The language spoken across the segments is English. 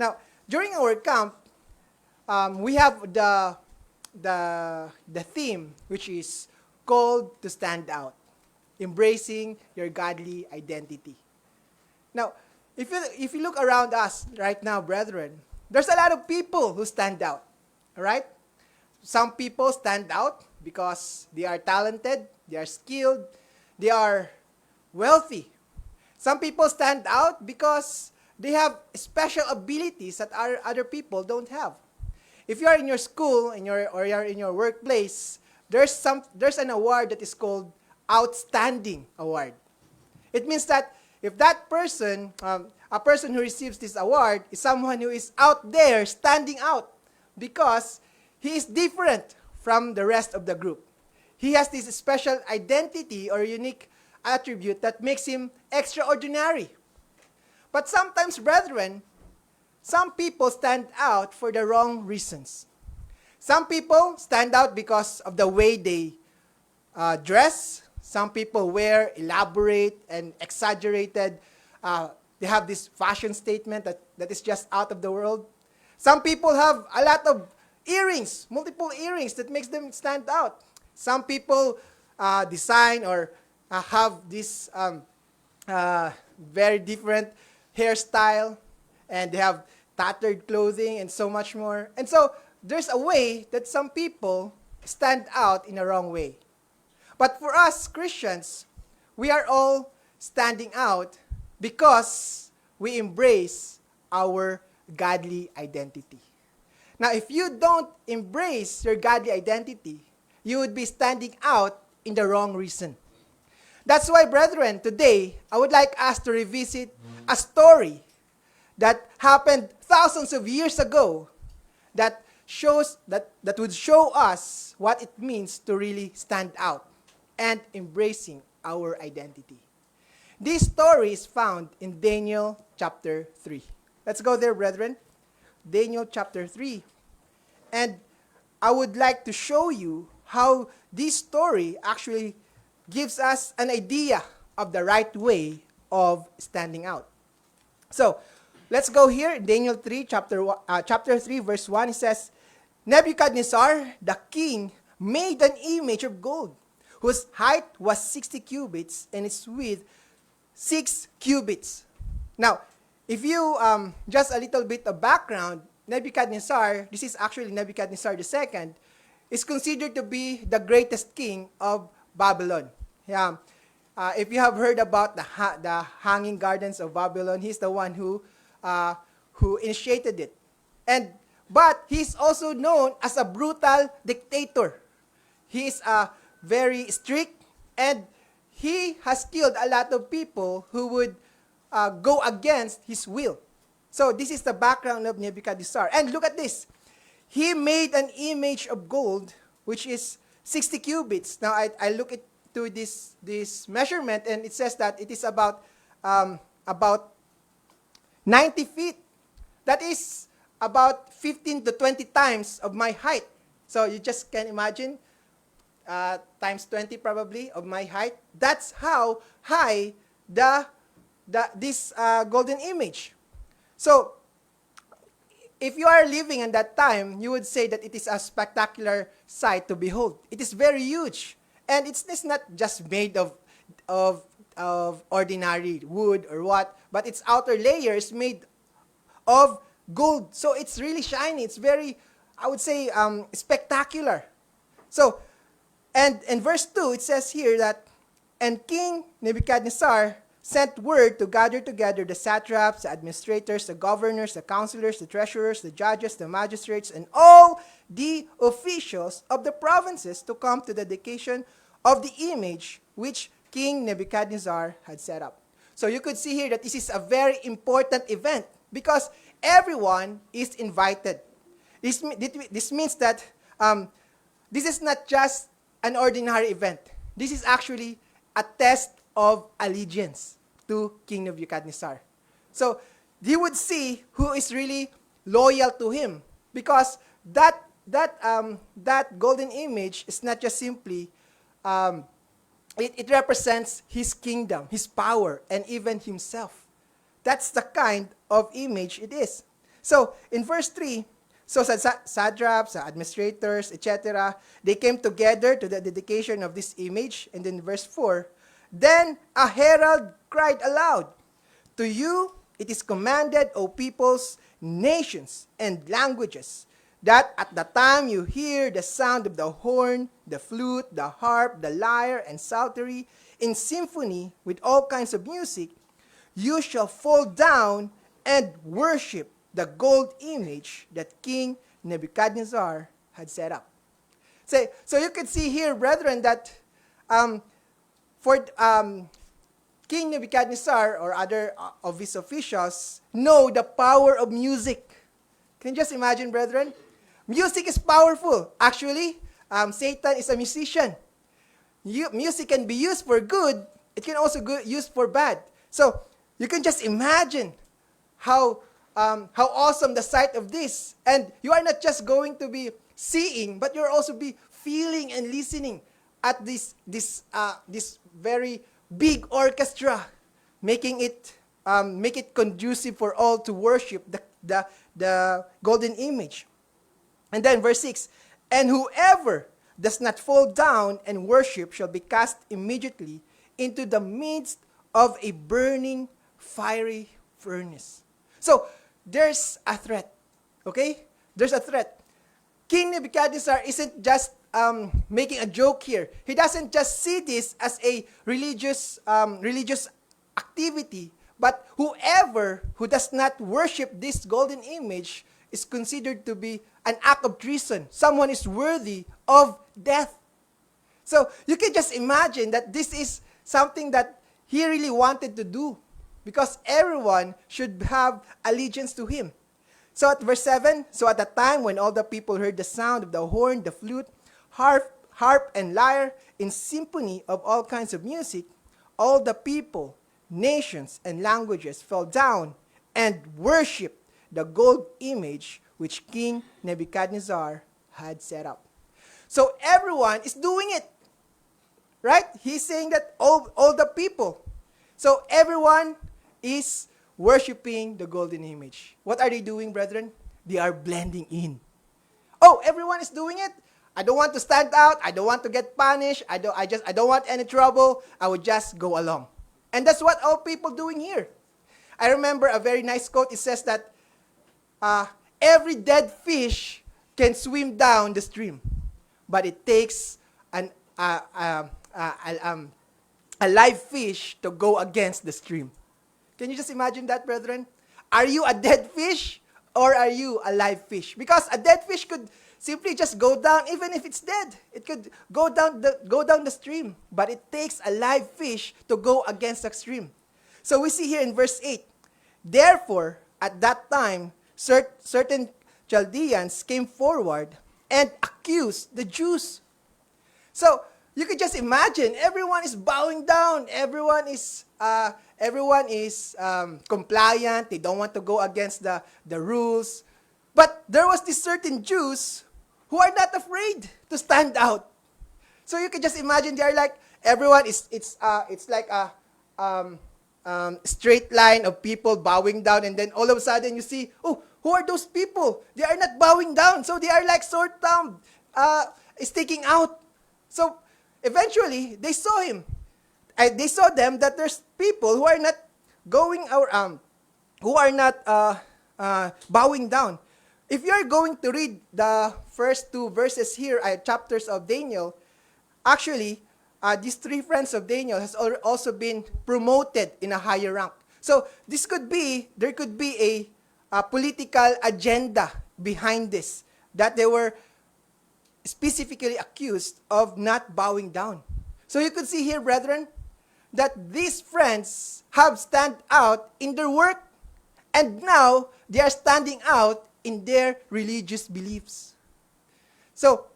Now, during our camp, we have the theme, which is called to stand out, embracing your godly identity. Now, if you look around us right now, brethren, there's a lot of people who stand out. All right? Some people stand out because they are talented, they are skilled, they are wealthy. Some people stand out because they have special abilities that other people don't have. If you are in your school or you are in your workplace, there's an award that is called Outstanding Award. It means that if that person, a person who receives this award, is someone who is out there, standing out, because he is different from the rest of the group. He has this special identity or unique attribute that makes him extraordinary. But sometimes, brethren, some people stand out for the wrong reasons. Some people stand out because of the way they dress. Some people wear elaborate and exaggerated. They have this fashion statement that is just out of the world. Some people have a lot of earrings, multiple earrings that makes them stand out. Some people design or have this very different hairstyle, and they have tattered clothing and so much more. And so there's a way that some people stand out in a wrong way. But for us Christians, we are all standing out because we embrace our godly identity. Now, if you don't embrace your godly identity, you would be standing out in the wrong reason. That's why, brethren, today, I would like us to revisit a story that happened thousands of years ago that would show us what it means to really stand out and embracing our identity. This story is found in Daniel chapter 3. Let's go there, brethren. Daniel chapter 3. And I would like to show you how this story actually gives us an idea of the right way of standing out. So, let's go here. Daniel 3, chapter 3, verse 1. It says, Nebuchadnezzar, the king, made an image of gold, whose height was 60 cubits and its width 6 cubits. Now, if you, just a little bit of background, Nebuchadnezzar, this is actually Nebuchadnezzar II, is considered to be the greatest king of Babylon. Yeah. If you have heard about the Hanging Gardens of Babylon, he's the one who initiated it. But he's also known as a brutal dictator. He is very strict, and he has killed a lot of people who would go against his will. So this is the background of Nebuchadnezzar. And look at this. He made an image of gold, which is 60 cubits. Now, I look into this measurement, and it says that it is about 90 feet. That is about 15 to 20 times of my height. So you just can imagine, times 20 probably of my height. That's how high this golden image. So, if you are living in that time, you would say that it is a spectacular sight to behold. It is very huge. And it's not just made of ordinary wood or what, but its outer layer is made of gold. So it's really shiny. It's very, I would say, spectacular. So, and in verse 2, it says here that, and King Nebuchadnezzar sent word to gather together the satraps, the administrators, the governors, the counselors, the treasurers, the judges, the magistrates, and all the officials of the provinces to come to the dedication of the image which King Nebuchadnezzar had set up. So you could see here that this is a very important event because everyone is invited. This means that this is not just an ordinary event. This is actually a test of allegiance to King Nebuchadnezzar. So he would see who is really loyal to him, because that golden image is not just simply it represents his kingdom, his power, and even himself. That's the kind of image it is. So, in verse 3, so satraps, administrators, etc., they came together to the dedication of this image. And then verse 4, then a herald cried aloud, to you it is commanded, O peoples, nations, and languages, that at the time you hear the sound of the horn, the flute, the harp, the lyre, and psaltery, in symphony with all kinds of music, you shall fall down and worship the gold image that King Nebuchadnezzar had set up. So you can see here, brethren, that for King Nebuchadnezzar or other of his officials know the power of music. Can you just imagine, brethren? Music is powerful. Actually, Satan is a musician. Music can be used for good. It can also be used for bad. So you can just imagine how awesome the sight of this. And you are not just going to be seeing, but you're also be feeling and listening at this very big orchestra, making it make it conducive for all to worship the golden image. And then verse 6, and whoever does not fall down and worship shall be cast immediately into the midst of a burning fiery furnace. So, there's a threat. Okay? There's a threat. King Nebuchadnezzar isn't just making a joke here. He doesn't just see this as a religious activity, but whoever who does not worship this golden image is considered to be an act of treason. Someone is worthy of death. So you can just imagine that this is something that he really wanted to do, because everyone should have allegiance to him. So at verse 7, so at the time when all the people heard the sound of the horn, the flute, harp, and lyre, in symphony of all kinds of music, all the people, nations, and languages fell down and worshipped the gold image which King Nebuchadnezzar had set up. So everyone is doing it. Right? He's saying that all the people. So everyone is worshiping the golden image. What are they doing, brethren? They are blending in. Oh, everyone is doing it? I don't want to stand out. I don't want to get punished. I don't want any trouble. I would just go along. And that's what all people doing here. I remember a very nice quote. It says that every dead fish can swim down the stream, but it takes a live fish to go against the stream. Can you just imagine that, brethren? Are you a dead fish or are you a live fish? Because a dead fish could simply just go down, even if it's dead. It could go down the stream, but it takes a live fish to go against the stream. So we see here in verse 8, therefore, at that time, certain Chaldeans came forward and accused the Jews. So you could just imagine, everyone is bowing down. Everyone is compliant. They don't want to go against the rules. But there was this certain Jews who are not afraid to stand out. So you can just imagine, they are like, everyone is, it's like a straight line of people bowing down, and then all of a sudden you see, oh, who are those people? They are not bowing down, so they are like sort down, sticking out. So eventually they saw him. They saw them that there's people who are not going or who are not bowing down. If you are going to read the first two verses here, chapters of Daniel, actually, these three friends of Daniel has also been promoted in a higher rank. So there could be a political agenda behind this, that they were specifically accused of not bowing down. So you could see here, brethren, that these friends have stand out in their work, and now they are standing out in their religious beliefs. So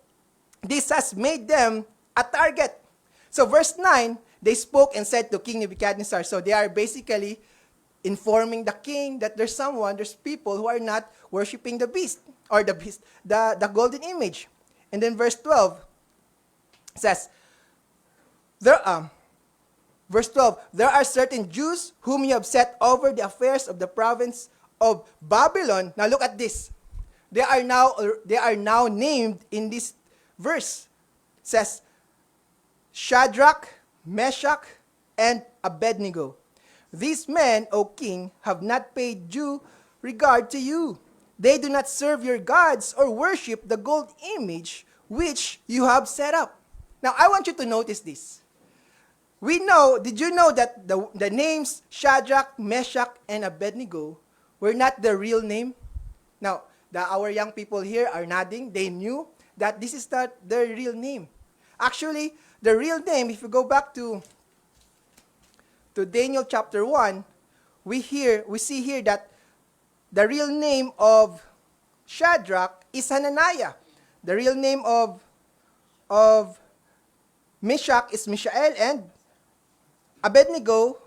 this has made them a target. So verse 9, they spoke and said to King Nebuchadnezzar. So they are basically informing the king that there's people who are not worshiping the beast, or the golden image. And then verse 12 says, verse 12, there are certain Jews whom you have set over the affairs of the province of Babylon. Now look at this. They are now named in this verse. It says, Shadrach, Meshach, and Abednego. These men, O king, have not paid due regard to you. They do not serve your gods or worship the gold image which you have set up. Now, I want you to notice this. Did you know that the names Shadrach, Meshach, and Abednego were not the real name? Now, our young people here are nodding. They knew that this is not their real name. Actually, the real name, if you go back to Daniel chapter 1, we see here that the real name of Shadrach is Hananiah. The real name of Meshach is Mishael, and Abednego,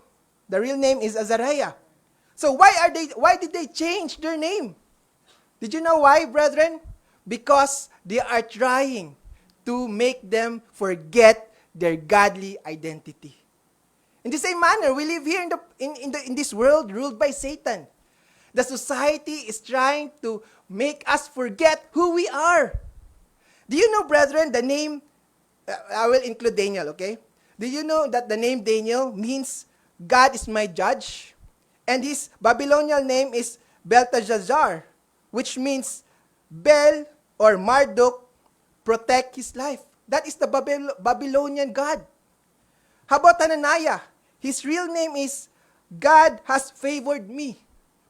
the real name is Azariah. So why did they change their name? Did you know why, brethren? Because they are trying to make them forget their godly identity. In the same manner, we live here in this world ruled by Satan. The society is trying to make us forget who we are. Do you know, brethren, the name, I will include Daniel, okay? Do you know that the name Daniel means God is my judge? And his Babylonian name is Belteshazzar, which means Bel or Marduk protect his life. That is the Babylonian God. How about Hananiah? His real name is God has favored me.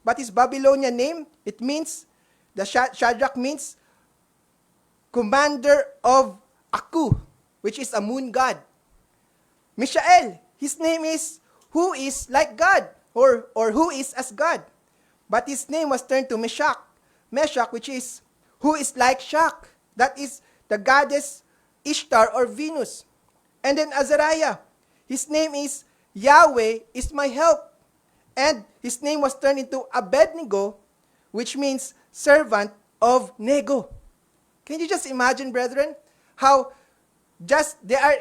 But his Babylonian name, it means, the Shadrach means commander of Aku, which is a moon god. Mishael, his name is who is like God, or who is as God. But his name was turned to Meshach. Meshach, which is who is like Shak. That is the goddess Ishtar or Venus. And then Azariah, his name is Yahweh is my help. And his name was turned into Abednego, which means servant of Nego. Can you just imagine, brethren, how just they are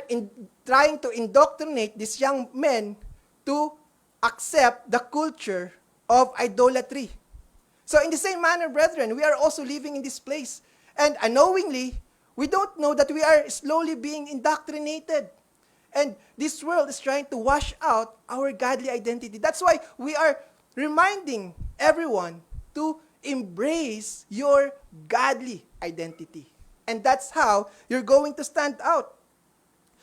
trying to indoctrinate these young men to accept the culture of idolatry. So in the same manner, brethren, we are also living in this place. And unknowingly, we don't know that we are slowly being indoctrinated. And this world is trying to wash out our godly identity. That's why we are reminding everyone to embrace your godly identity. And that's how you're going to stand out.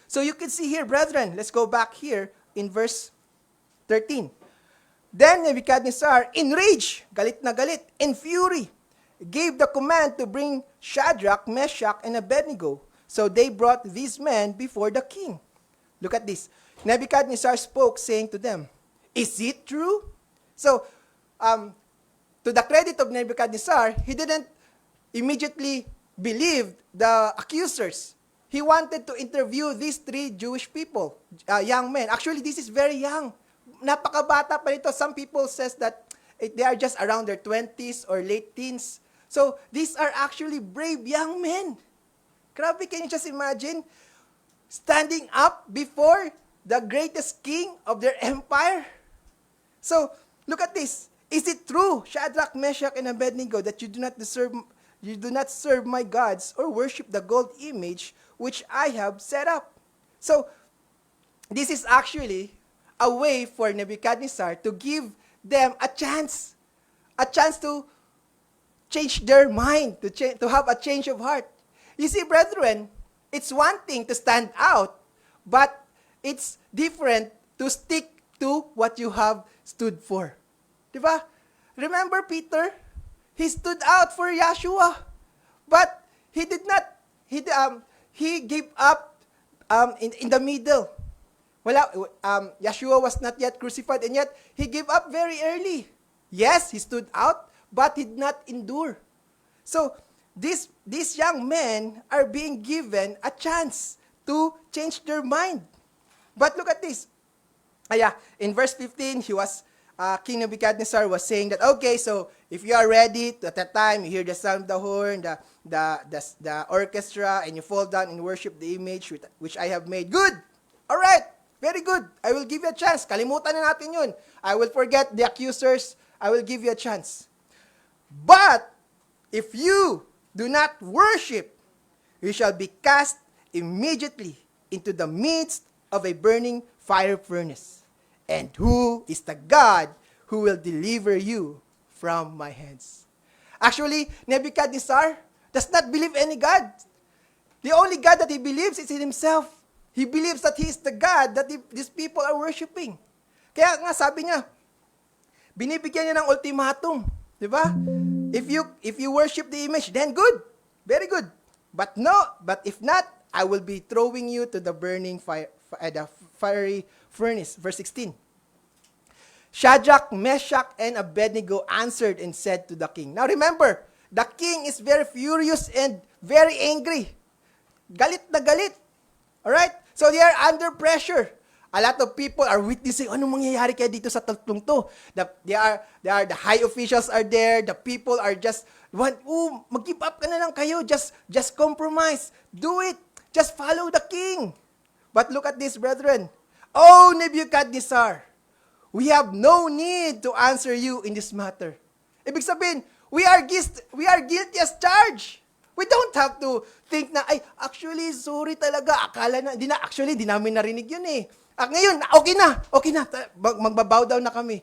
So you can see here, brethren, let's go back here in verse 13. Then Nebuchadnezzar, in rage, galit na galit, in fury, gave the command to bring Shadrach, Meshach, and Abednego. So they brought these men before the king. Look at this. Nebuchadnezzar spoke, saying to them, "Is it true?" So, to the credit of Nebuchadnezzar, he didn't immediately believe the accusers. He wanted to interview these three Jewish people, young men. Actually, this is very young. Napakabata pa nito. Some people says that they are just around their 20s or late teens. So, these are actually brave young men. Grabe, can you just imagine standing up before the greatest king of their empire? So, look at this. Is it true, Shadrach, Meshach, and Abednego, that you do not serve my gods or worship the gold image which I have set up? So, this is actually a way for Nebuchadnezzar to give them a chance to change their mind, to have a change of heart. You see, brethren, it's one thing to stand out, but it's different to stick to what you have stood for. Diba? Remember Peter? He stood out for Yeshua, but he did not. He gave up in the middle. Yeshua was not yet crucified, and yet he gave up very early. Yes, he stood out, but he did not endure. So these young men are being given a chance to change their mind. But look at this. In verse 15, King Nebuchadnezzar was saying that, okay, so if you are ready, at that time, you hear the sound of the horn, the orchestra, and you fall down and worship the image which I have made. Good! All right! Very good. I will give you a chance. Kalimutan na natin yun. I will forget the accusers. I will give you a chance. But if you do not worship, you shall be cast immediately into the midst of a burning fire furnace. And who is the God who will deliver you from my hands? Actually, Nebuchadnezzar does not believe any God. The only God that he believes is in himself. He believes that he is the God that these people are worshiping. Kaya nga sabi niya, binibigyan niya ng ultimatum. Di ba? If you worship the image, then good. Very good. But if not, I will be throwing you to the burning the fiery furnace. Verse 16. Shadrach, Meshach, and Abednego answered and said to the king. Now remember, the king is very furious and very angry. Galit na galit. Alright? So they are under pressure. A lot of people are witnessing, anong mangyayari kaya dito sa tatlong to? The high officials are there. The people are just, mag-give up ka na lang kayo. Just compromise. Do it. Just follow the king. But look at this, brethren. Oh, Nebuchadnezzar, we have no need to answer you in this matter. Ibig sabihin, we are guilty as charged. We don't have to think na, actually, sorry talaga. Akala na, di namin narinig yun eh. Ngayon, okay na. Magbabow down na kami.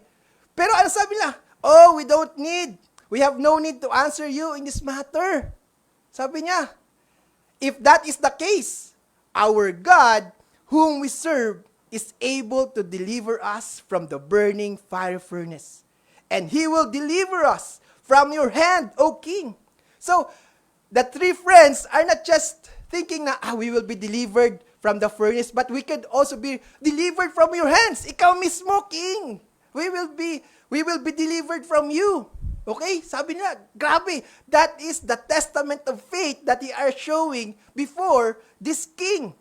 Pero ano sabi nila? Oh, we have no need to answer you in this matter. Sabi niya, if that is the case, our God, whom we serve, is able to deliver us from the burning fire furnace. And He will deliver us from your hand, O King. So, the three friends are not just thinking na, we will be delivered from the furnace, but we could also be delivered from your hands. Ikaw mismo, King. We will be delivered from you. Okay? Sabi nila, grabe. That is the testament of faith that they are showing before this king.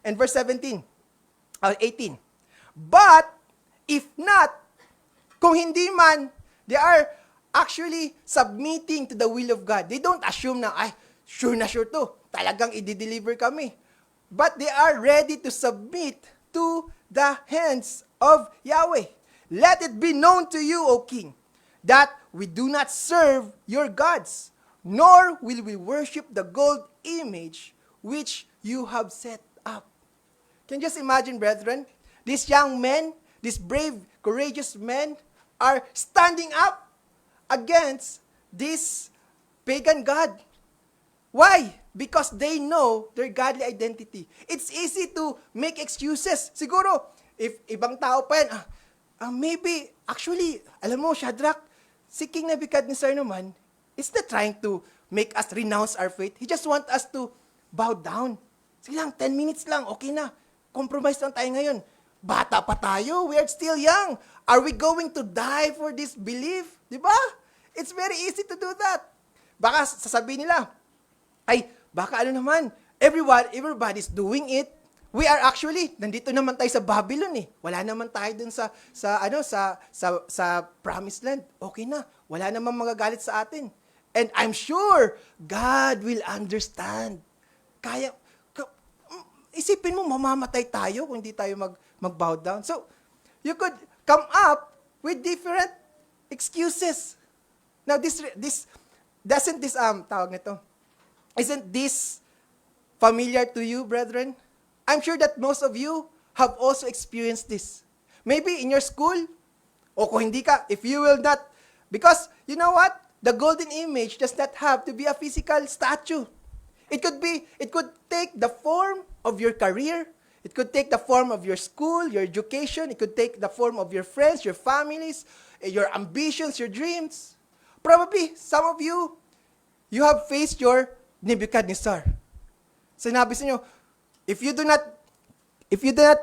And verse 18. But, if not, kung hindi man, they are actually submitting to the will of God. They don't assume na, sure to. Talagang i-deliver kami. But they are ready to submit to the hands of Yahweh. Let it be known to you, O King, that we do not serve your gods, nor will we worship the gold image which you have set up. Can you just imagine, brethren? These young men, these brave, courageous men, are standing up against this pagan god. Why? Because they know their godly identity. It's easy to make excuses. Siguro, if ibang tao pa yan, maybe, actually, alam mo, Shadrach, si King Nebuchadnezzar naman, is not trying to make us renounce our faith. He just wants us to bow down. Sige lang, 10 minutes lang, okay na. Compromise lang tayo ngayon. Bata pa tayo, we are still young. Are we going to die for this belief? Diba? It's very easy to do that. Baka sasabihin nila, baka ano naman, everybody's doing it. We are actually, nandito naman tayo sa Babylon eh. Wala naman tayo dun sa promised land. Okay na. Wala naman magagalit sa atin. And I'm sure God will understand. Isipin mo, mamamatay tayo kung hindi tayo mag-bow down. So, you could come up with different excuses. Now, isn't this familiar to you, brethren? I'm sure that most of you have also experienced this. Maybe in your school, o kung hindi ka, if you will not, because you know what? The golden image does not have to be a physical statue. It could take the form of your career. It could take the form of your school, your education. It could take the form of your friends, your families, your ambitions, your dreams. Probably, some of you have faced your Nebuchadnezzar. Sinabi sa inyo, if you do not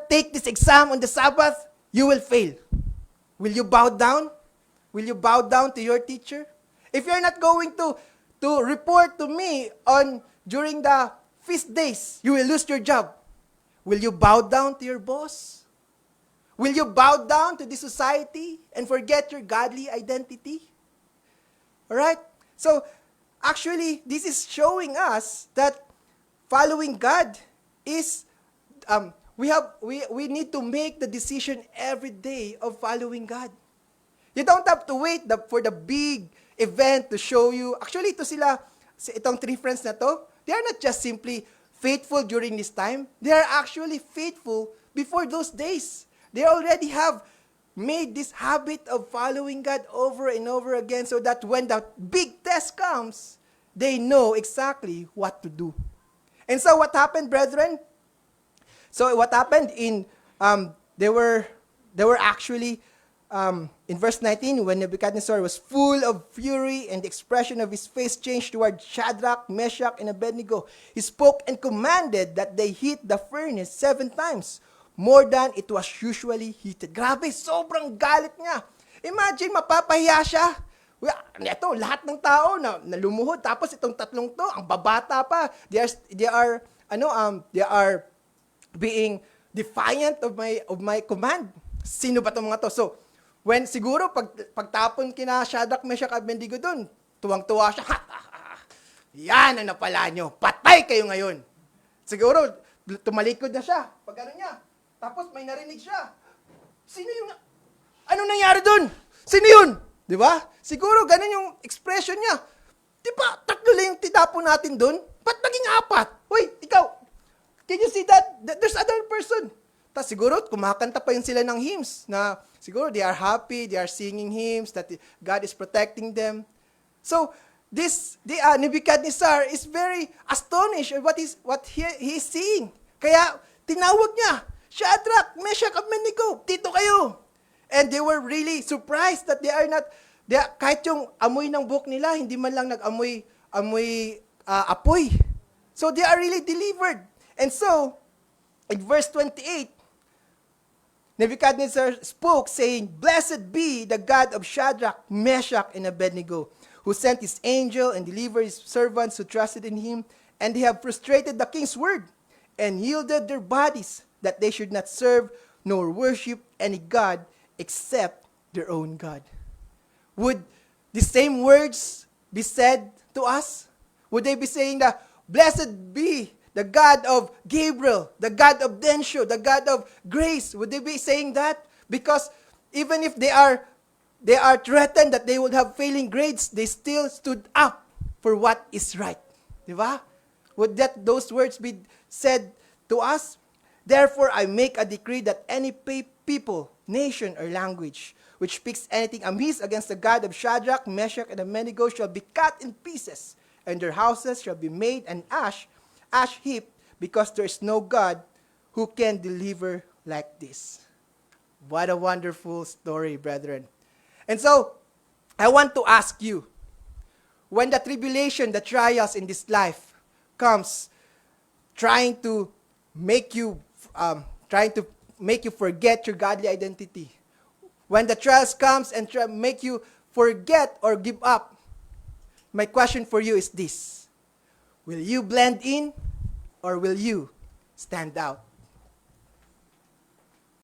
take this exam on the Sabbath, you will fail. Will you bow down? Will you bow down to your teacher? If you're not going to report to me during the feast days, you will lose your job. Will you bow down to your boss? Will you bow down to the society and forget your godly identity? Alright? So, actually, this is showing us that following God is, we need to make the decision every day of following God. You don't have to wait for the big event to show you. Actually, itong three friends na to, they are not just simply faithful during this time. They are actually faithful before those days. They already have made this habit of following God over and over again so that when the big test comes, they know exactly what to do. And so what happened, brethren? So what happened they were actually, in verse 19, when Nebuchadnezzar was full of fury and the expression of his face changed toward Shadrach, Meshach, and Abednego, he spoke and commanded that they heat the furnace 7 times, more than it was usually heated. Grabe, sobrang galit niya. Imagine, mapapahiya siya. Ito, lahat ng tao na lumuhod, tapos itong tatlong to, ang babata pa, they are being defiant of my command. Sino ba itong mga to? So, when siguro pagtapon kina Shadrach, Meshach, Abednego doon, tuwang-tuwa siya, yan ang napala nyo, patay kayo ngayon. Siguro, tumalikod na siya, pag ano niya, tapos may narinig siya. Sino yung, anong nangyari doon? Sino yun? Di ba? Siguro, ganun yung expression niya. Di ba, 3 lang yung tinapon natin doon? Ba't naging 4? Hoy, ikaw, can you see that? There's other person. Tapos siguro, kumakanta pa yun sila ng hymns na siguro they are happy, they are singing hymns, that God is protecting them. So, Nebuchadnezzar is very astonished at what he is seeing. Kaya, tinawag niya, Shadrach, Meshach, Abednego, dito kayo. And they were really surprised that kahit yung amoy ng buhok nila, hindi man lang nag-amoy apoy. So, they are really delivered. And so, in verse 28, Nebuchadnezzar spoke, saying, Blessed be the God of Shadrach, Meshach, and Abednego, who sent his angel and delivered his servants who trusted in him, and they have frustrated the king's word, and yielded their bodies, that they should not serve nor worship any god except their own God. Would the same words be said to us? Would they be saying that, Blessed be the God of Gabriel, the God of Densho, the God of grace? Would they be saying that? Because even if they are threatened that they would have failing grades, they still stood up for what is right. Diba? Would those words be said to us? Therefore, I make a decree that any people, nation, or language which speaks anything amiss against the God of Shadrach, Meshach, and Abednego shall be cut in pieces, and their houses shall be made an ash heap, because there is no God who can deliver like this. What a wonderful story, brethren. And so, I want to ask you, when the tribulation, the trials in this life comes, trying to make you forget your godly identity, when the trials comes and make you forget or give up, my question for you is this: will you blend in or will you stand out?